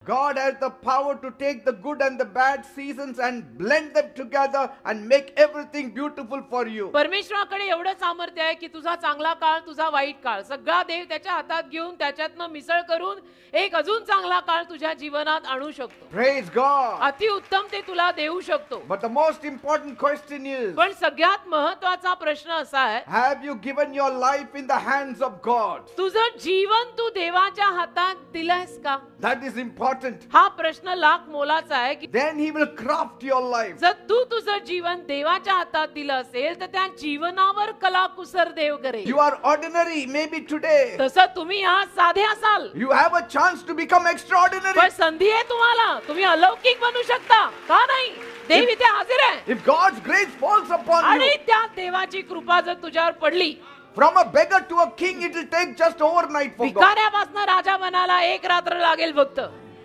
God has the power to take the good and the bad seasons and blend them together and make everything beautiful for you. परमेश्वराकडे एवढं सामर्थ्य आहे की तुझा चांगला काळ तुझा वाईट काळ सगळा देव त्याच्या हातात घेऊन त्याच्यातनं मिसळ करून एक अजून चांगला काळ तुझ्या जीवनात आणू शकतो. Praise God. अतिउत्तम ते तुला देऊ शकतो. But the most important question is, पण सगळ्यात महत्त्वाचा प्रश्न असा आहे, have you given your life in the hands of God? तुझं जीवन तू देवाच्या हातात दिलंयस का? That is important. हा प्रश्न लाख मोलाचा आहे की Then He will craft your life. जर तू तुझं जीवन देवाच्या हातात दिलं असेल तर त्या जीवनावर कलाकुसर देव करेल. You are ordinary maybe today. तसं तुम्ही आज साधे असाल, You have a chance to become extraordinary. पण संधी आहे तुम्हाला, तुम्ही अलौकिक बनू शकता. का नाही? देव इथे हजर आहे. If God's grace falls upon आणि you, त्या देवाची कृपा जर तुझ्यावर पडली, from a beggar to a king, it will take just overnight for God. भिकाऱ्यापासून राजा बनायला एक रात्र लागेल फक्त.